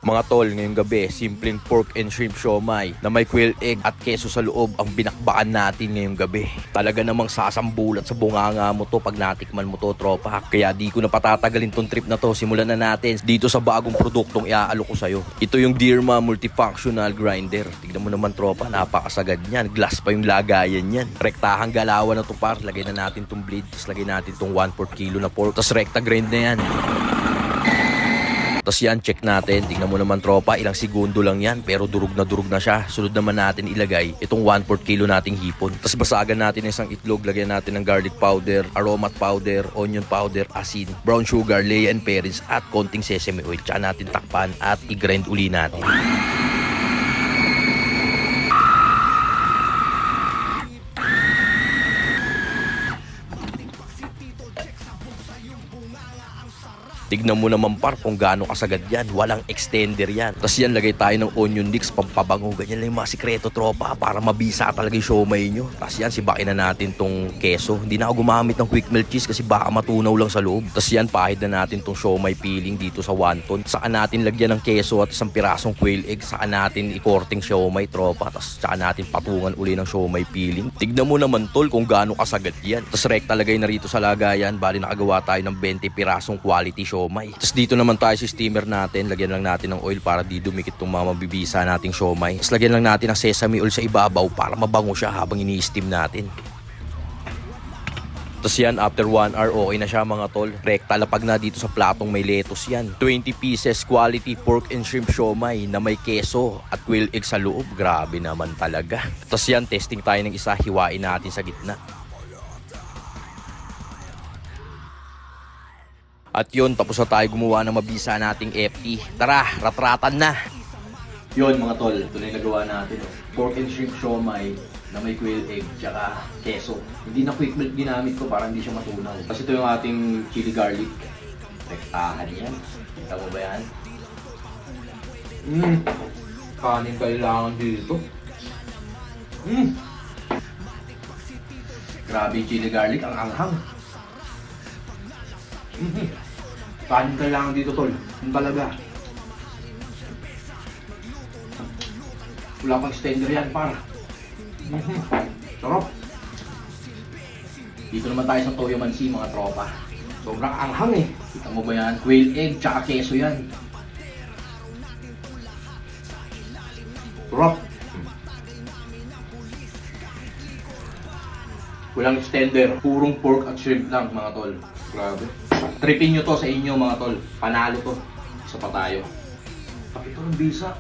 Mga tol, ngayong gabi, simpleng pork and shrimp siomai na may quail egg at keso sa loob ang binakbakan natin ngayong gabi. Talaga namang sasambulat sa bunganga mo to pag natikman mo to, tropa. Kaya di ko na patatagalin tong trip na to. Simulan na natin dito sa bagong produktong iaalok ko sa'yo. Ito yung Dirma Multifunctional Grinder. Tignan mo naman, tropa, napakasagad niyan. Glass pa yung lagayan niyan. Rektahang galawan na to, par. Lagay na natin tong blade, tapos lagay natin tong 1/4 kilo na pork, tapos rekta grind na yan. Tapos yan, check natin. Tingnan mo naman, tropa, ilang segundo lang yan. Pero durug na siya. Sunod naman natin ilagay itong 1/4 kilo nating hipon. Tapos basagan natin isang itlog. Lagyan natin ng garlic powder, aromat powder, onion powder, asin, brown sugar, lea and parents, at konting sesame oil. Tsaka natin takpan at i-grind uli natin. Tignan mo naman, par, kung gaano kasagad yan. Walang extender yan. Tapos yan, lagay tayo ng onion leeks, pampabango. Ganyan lang yung mga sikreto, tropa, para mabisa talaga yung siomai nyo. Tapos yan, sibakin na natin tong keso. Hindi na ako gumamit ng quick melt cheese kasi baka matunaw lang sa loob. Tapos yan, pahid na natin tong siomai peeling dito sa wonton. Saka natin lagyan ng keso at isang pirasong quail egg. Saka natin ikorting siomai, tropa. Tapos saka natin patungan uli ng siomai peeling. Tignan mo naman, tol, kung gaano kasagad yan. Tapos rekta lagay na rito sa lagayan. Bali nakagawa tayo ng 20 pirasong quality siomai. Tapos dito naman tayo sa steamer natin. Lagyan lang natin ng oil para di dumikit itong mga mabibisa nating siomai. Tapos lagyan lang natin ng sesame oil sa ibabaw para mabango siya habang ini-steam natin. Tapos yan, after 1 hour, okay na siya, mga tol. Rekta lapag na dito sa platong may lettuce yan. 20 pieces quality pork and shrimp siomai na may keso at quail egg sa loob. Grabe naman talaga. Tapos yan, testing tayo ng isa. Hiwain natin sa gitna. At yun, tapos na tayo gumawa ng mabisa nating FT. Tara, ratratan na! Yun, mga tol, ito na yung nagawa natin. Pork and shrimp siomai na may quail egg tsaka keso. Hindi na quick melt ginamit ko para hindi siya matunaw. Kasi ito yung ating chili garlic. Rektahan yan. Kita mo ba yan? Kanin kailangan dito. Grabe yung chili garlic, ang anghang. Kanin kailangan dito, tol. Yung talaga. Wala pang extender yan, para. Sarap. Dito naman tayo sa Toyo Mansi, mga tropa. Sobrang anghang eh. Kita mo ba yan? Quail egg, tsaka keso yan. Sarap. Walang extender. Purong pork at shrimp lang, mga tol. Grabe. Tripin nyo to sa inyo, mga tol. Panalo to. Isa pa tayo. Ito ng bisa.